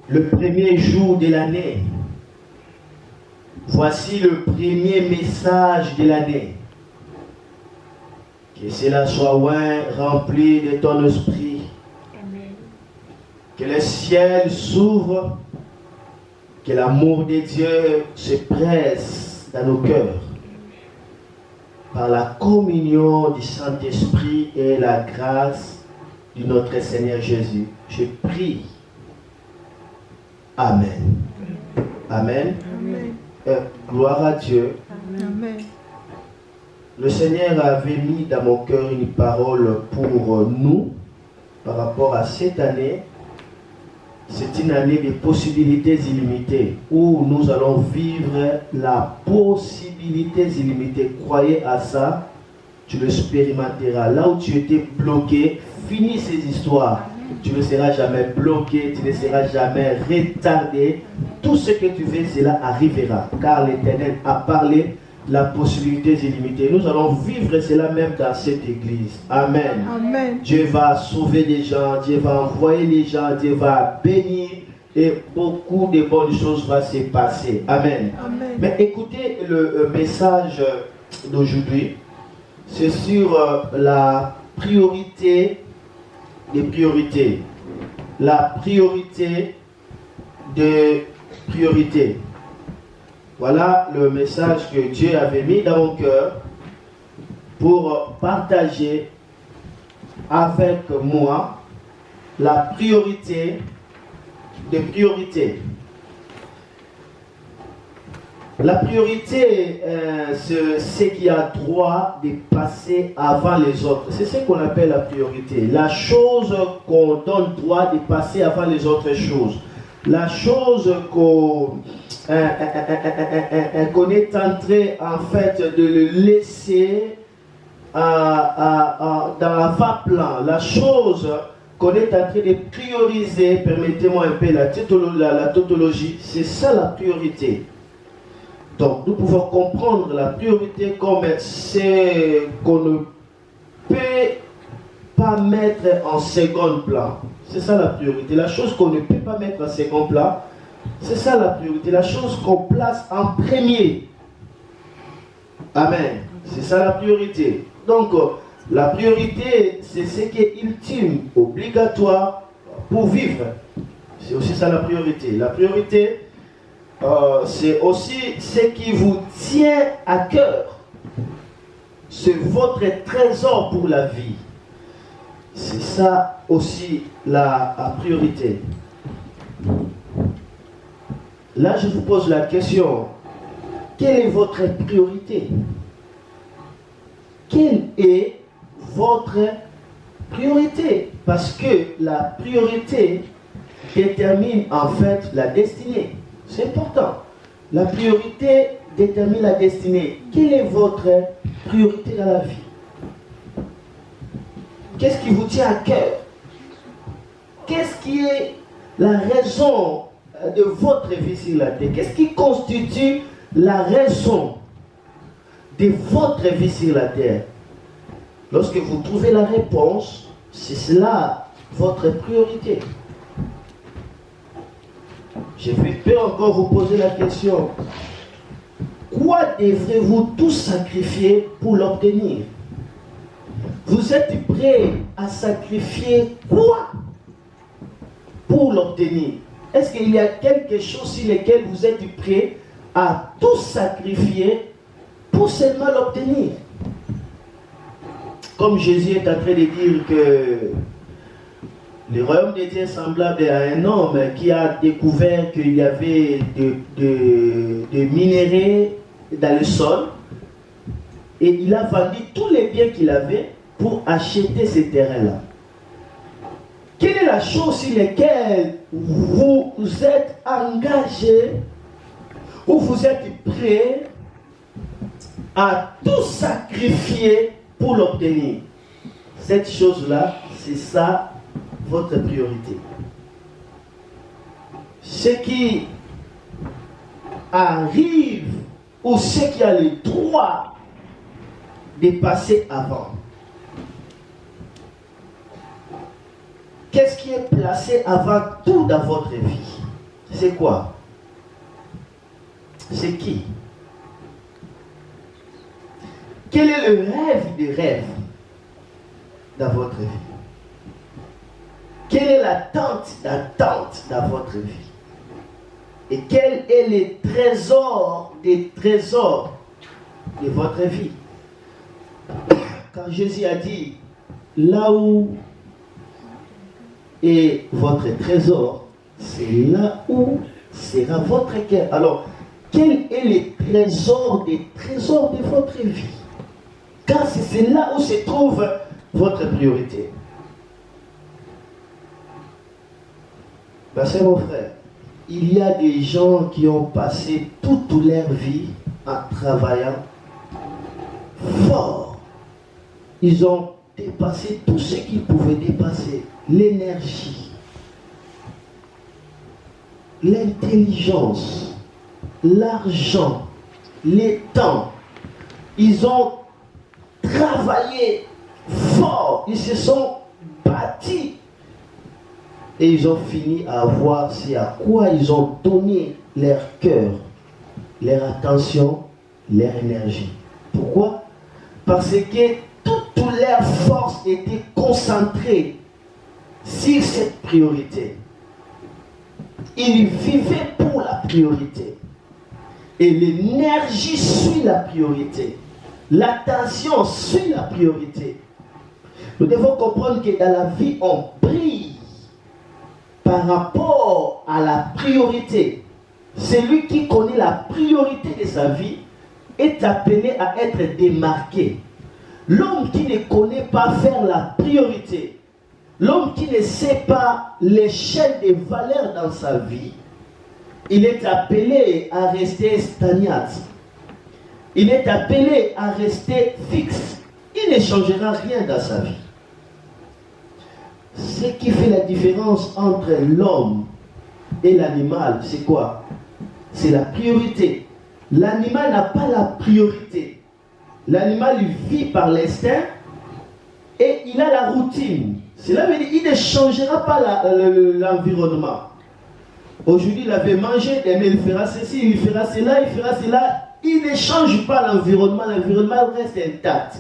le premier jour de l'année. Voici le premier message de l'année. Que cela soit rempli de ton esprit. Amen. Que le ciel s'ouvre. Que l'amour de Dieu se presse dans nos cœurs. Par la communion du Saint-Esprit et la grâce de notre Seigneur Jésus. Je prie. Amen. Amen. Amen. Gloire à Dieu. Amen. Le Seigneur avait mis dans mon cœur une parole pour nous par rapport à cette année. C'est une année de possibilités illimitées où nous allons vivre la possibilité illimitée. Croyez à ça, tu l'expérimenteras. Là où tu étais bloqué, finis ces histoires. Tu ne seras jamais bloqué, tu ne seras jamais retardé. Tout ce que tu veux, cela arrivera. Car l'Éternel a parlé la possibilité illimitée. Nous allons vivre cela même dans cette église. Amen. Amen. Dieu va sauver des gens, Dieu va envoyer les gens, Dieu va bénir et beaucoup de bonnes choses vont se passer. Amen. Amen. Mais écoutez le message d'aujourd'hui. C'est sur la priorité des priorités. La priorité des priorités. Voilà le message que Dieu avait mis dans mon cœur pour partager avec moi la priorité des priorités. La priorité, c'est ce qui a droit de passer avant les autres. C'est ce qu'on appelle la priorité. La chose qu'on donne droit de passer avant les autres choses. La chose qu'on est en train, en fait, de le laisser dans l'avant-plan. La chose qu'on est en train de prioriser, permettez-moi un peu la tautologie, c'est ça la priorité. Donc, nous pouvons comprendre la priorité comme ce qu'on ne peut pas mettre en second plan. C'est ça la priorité. La chose qu'on ne peut pas mettre en second plan, c'est ça la priorité. La chose qu'on place en premier. Amen. C'est ça la priorité. Donc, la priorité, c'est ce qui est ultime, obligatoire pour vivre. C'est aussi ça la priorité. La priorité, c'est aussi ce qui vous tient à cœur. C'est votre trésor pour la vie. C'est ça aussi la priorité. Là, je vous pose la question. Quelle est votre priorité? Quelle est votre priorité? Parce que la priorité détermine en fait la destinée. C'est important. La priorité détermine la destinée. Quelle est votre priorité dans la vie? Qu'est-ce qui vous tient à cœur? Qu'est-ce qui est la raison de votre vie sur la terre? Qu'est-ce qui constitue la raison de votre vie sur la terre? Lorsque vous trouvez la réponse, c'est cela votre priorité. Je peux encore vous poser la question. Quoi devrez-vous tous sacrifier pour l'obtenir? Vous êtes prêts à sacrifier quoi pour l'obtenir? Est-ce qu'il y a quelque chose sur lequel vous êtes prêts à tout sacrifier pour seulement l'obtenir? Comme Jésus est en train de dire que le royaume de Dieu est semblable à un homme qui a découvert qu'il y avait des minéraux dans le sol et il a vendu tous les biens qu'il avait pour acheter ces terrains-là. Quelle est la chose sur laquelle vous êtes engagé ou vous êtes prêt à tout sacrifier pour l'obtenir? Cette chose-là, c'est ça votre priorité. Ce qui arrive ou ce qui a le droit de passer avant. Qu'est-ce qui est placé avant tout dans votre vie? c'est quoi? C'est qui? Quel est le rêve des rêves dans votre vie? Quelle est l'attente d'attente dans votre vie? Et quel est le trésor des trésors de votre vie? Quand Jésus a dit, là où est votre trésor, c'est là où sera votre cœur. Alors, quel est le trésor des trésors de votre vie? Car c'est là où se trouve votre priorité. Parce que mon frère, il y a des gens qui ont passé toute leur vie en travaillant fort. Ils ont dépassé tout ce qu'ils pouvaient dépasser. L'énergie, l'intelligence, l'argent, les temps. Ils ont travaillé fort. Ils se sont bâtis. Et ils ont fini à voir c'est à quoi ils ont donné leur cœur, leur attention, leur énergie. Pourquoi? Parce que toute leur force était concentrée sur cette priorité. Ils vivaient pour la priorité. Et l'énergie suit la priorité. L'attention suit la priorité. Nous devons comprendre que dans la vie, on brille par rapport à la priorité. Celui qui connaît la priorité de sa vie est appelé à être démarqué. L'homme qui ne connaît pas faire la priorité, l'homme qui ne sait pas l'échelle des valeurs dans sa vie, il est appelé à rester stagnant. Il est appelé à rester fixe. Il ne changera rien dans sa vie. Ce qui fait la différence entre l'homme et l'animal, c'est quoi? C'est la priorité. L'animal n'a pas la priorité. L'animal vit par l'instinct et il a la routine. Cela veut dire qu'il ne changera pas l'environnement. Aujourd'hui, il avait mangé, demain il fera ceci, il fera cela, il fera cela. Il ne change pas l'environnement reste intact.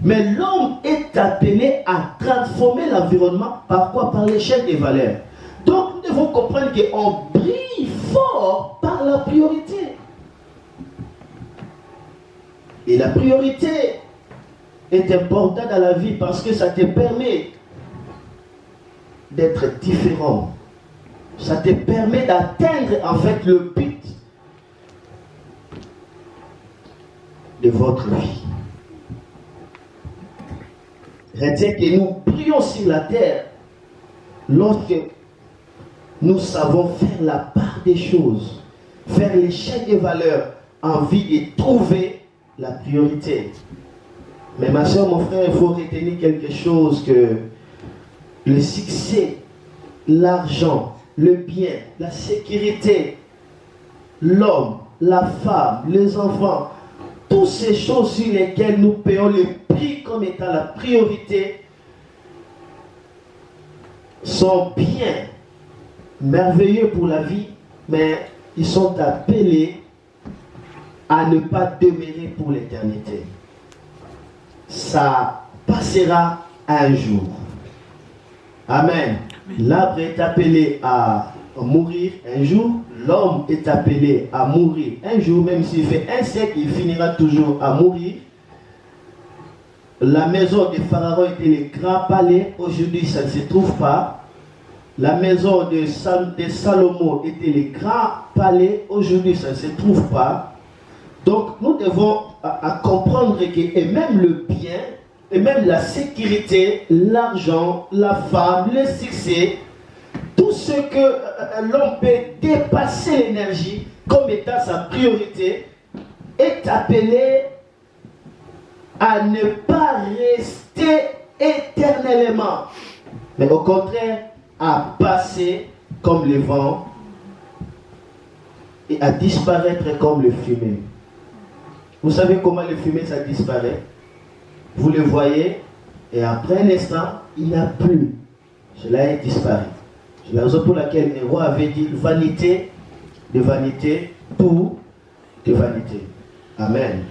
Mais l'homme est appelé à transformer l'environnement par quoi? Par l'échelle des valeurs. Donc nous devons comprendre qu'on brille fort par la priorité. Et la priorité est importante dans la vie parce que ça te permet d'être différent. Ça te permet d'atteindre en fait le but de votre vie. Retient que nous prions sur la terre lorsque nous savons faire la part des choses, faire l'échelle des valeurs en vue de trouver la priorité. Mais ma soeur, mon frère, il faut retenir quelque chose, que le succès, l'argent, le bien, la sécurité, l'homme, la femme, les enfants, toutes ces choses sur lesquelles nous payons le prix comme étant la priorité sont bien, merveilleux pour la vie, mais ils sont appelés à ne pas demeurer pour l'éternité. Ça passera un jour. Amen. L'arbre est appelé à mourir un jour. L'homme est appelé à mourir un jour. Même s'il fait un siècle, il finira toujours à mourir. La maison de Pharaon était le grand palais. Aujourd'hui, ça ne se trouve pas. La maison de Salomon était le grand palais. Aujourd'hui, ça ne se trouve pas. Donc, nous devons à comprendre que et même le bien, et même la sécurité, l'argent, la femme, le succès, tout ce que l'homme peut dépasser l'énergie comme étant sa priorité, est appelé à ne pas rester éternellement, mais au contraire, à passer comme le vent et à disparaître comme le fumée. Vous savez comment le fumée, ça disparaît? Vous le voyez, et après un instant, il n'y a plus. Cela est disparu. C'est la raison pour laquelle le roi avait dit vanité de vanité, tout de vanité. Amen.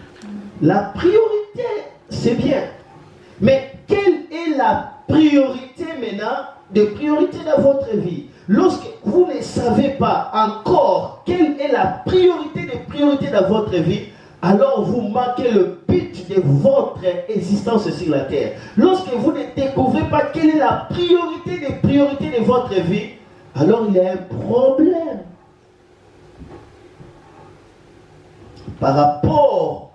La priorité, c'est bien. Mais quelle est la priorité maintenant, de priorité dans votre vie? Lorsque vous ne savez pas encore quelle est la priorité de priorité dans votre vie, alors vous manquez le but de votre existence sur la terre. Lorsque vous ne découvrez pas quelle est la priorité de priorité de votre vie, alors il y a un problème. Par rapport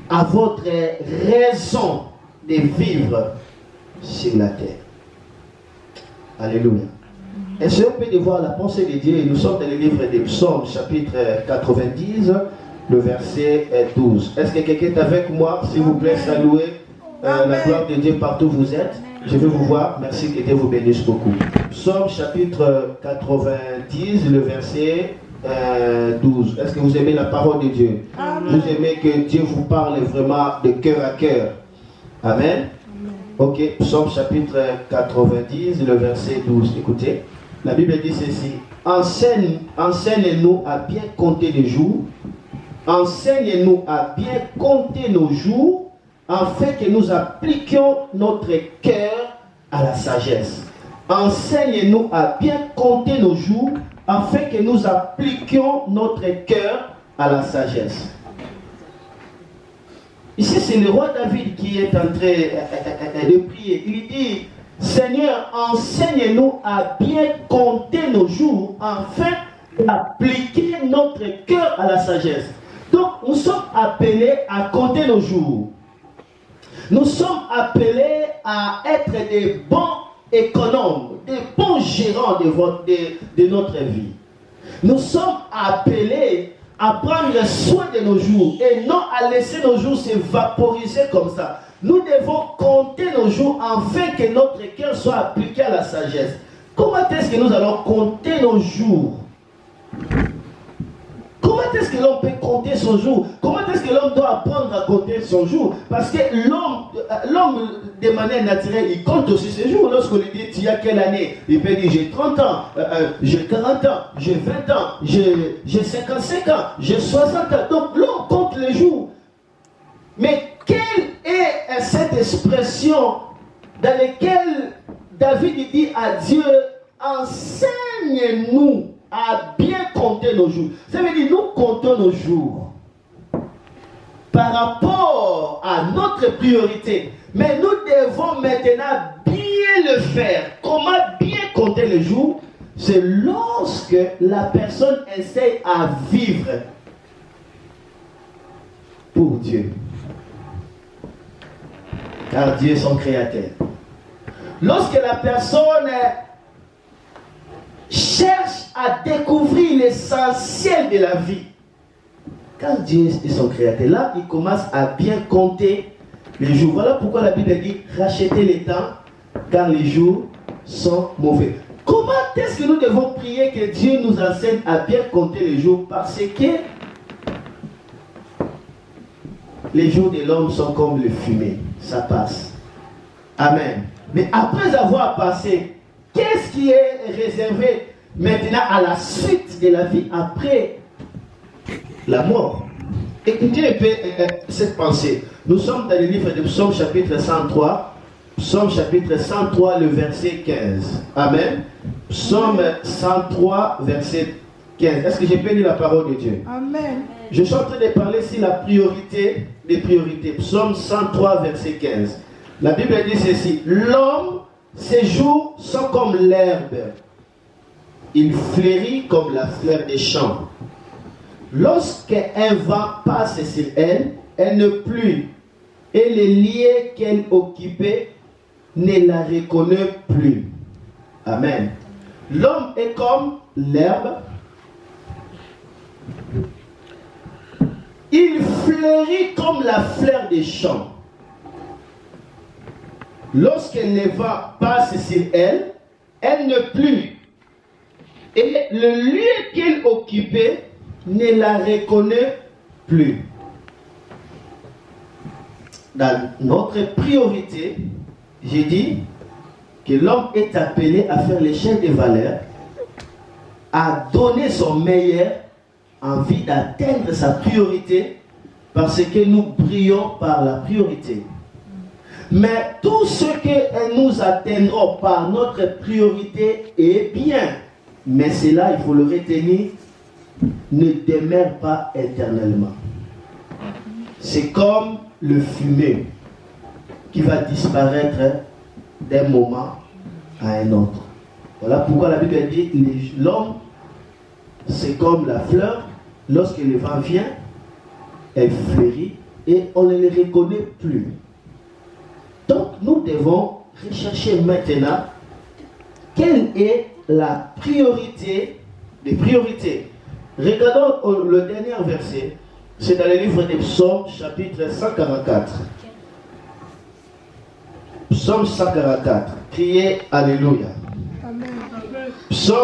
à votre raison de vivre sur la terre. Alléluia. Est-ce qu'on peut voir la pensée de Dieu? Nous sommes dans le livre des Psaumes, chapitre 90, le verset 12. Est-ce que quelqu'un est avec moi? S'il vous plaît, saluez la gloire de Dieu partout où vous êtes. Je vais vous voir. Merci, que Dieu vous bénisse beaucoup. Psaume, chapitre 90, le verset 12. Est-ce que vous aimez la parole de Dieu? Amen. Vous aimez que Dieu vous parle vraiment de cœur à cœur? Amen. Ok, Psaume chapitre 90, le verset 12. Écoutez, la Bible dit ceci. Enseigne-nous à bien compter les jours. Enseigne-nous à bien compter nos jours, afin que nous appliquions notre cœur à la sagesse. Enseigne-nous à bien compter nos jours, afin que nous appliquions notre cœur à la sagesse. Ici, c'est le roi David qui est en train de prier. Il dit, Seigneur, enseigne-nous à bien compter nos jours, afin d'appliquer notre cœur à la sagesse. Donc, nous sommes appelés à compter nos jours. Nous sommes appelés à être des bons économes, des bons gérants de notre vie. Nous sommes appelés à prendre soin de nos jours et non à laisser nos jours s'évaporiser comme ça. Nous devons compter nos jours afin que notre cœur soit appliqué à la sagesse. Comment est-ce que nous allons compter nos jours? Comment est-ce que l'homme peut compter son jour? Comment est-ce que l'homme doit apprendre à compter son jour? Parce que l'homme, de manière naturelle, il compte aussi ses jours. Lorsqu'on lui dit, tu as quelle année? Il peut dire, j'ai 30 ans, j'ai 40 ans, j'ai 20 ans, j'ai 55 ans, j'ai 60 ans. Donc l'homme compte les jours. Mais quelle est cette expression dans laquelle David dit à Dieu, enseigne-nous à bien compter nos jours? Ça veut dire, nous comptons nos jours par rapport à notre priorité. Mais nous devons maintenant bien le faire. Comment bien compter les jours? C'est lorsque la personne essaie à vivre pour Dieu. Car Dieu est son créateur. Lorsque la personne cherche à découvrir l'essentiel de la vie, car Dieu est son créateur, là il commence à bien compter les jours. Voilà pourquoi la Bible dit rachetez les temps, car les jours sont mauvais. Comment est-ce que nous devons prier que Dieu nous enseigne à bien compter les jours? Parce que les jours de l'homme sont comme le fumée, ça passe. Amen. Mais après avoir passé, qu'est-ce qui est réservé maintenant à la suite de la vie après la mort? Écoutez un peu cette pensée. Nous sommes dans le livre de Psaume chapitre 103. Psaume chapitre 103, le verset 15. Amen. Psaume 103, verset 15. Est-ce que j'ai béni la parole de Dieu? Amen. Je suis en train de parler sur la priorité des priorités. Psaume 103, verset 15. La Bible dit ceci. L'homme, ses jours sont comme l'herbe. Il fleurit comme la fleur des champs. Lorsqu'un vent passe sur elle, elle ne plut. Et les liens qu'elle occupait ne la reconnaît plus. Amen. L'homme est comme l'herbe. Il fleurit comme la fleur des champs. Lorsque le vent passe sur elle, elle ne plut. Et le lieu qu'elle occupait ne la reconnaît plus. Dans notre priorité, j'ai dit, que l'homme est appelé à faire l'échelle des valeurs, à donner son meilleur en vue d'atteindre sa priorité, parce que nous brillons par la priorité. Mais tout ce que nous atteindrons par notre priorité est bien, mais cela, il faut le retenir, ne demeure pas éternellement. C'est comme le fumée qui va disparaître d'un moment à un autre. Voilà pourquoi la Bible dit l'homme, c'est comme la fleur, lorsque le vent vient, elle fleurit et on ne les reconnaît plus. Donc nous devons rechercher maintenant quelle est la priorité des priorités. Regardons le dernier verset, c'est dans le livre des Psaumes, chapitre 144. Psaume 144. Criez Alléluia. Amen. Psaume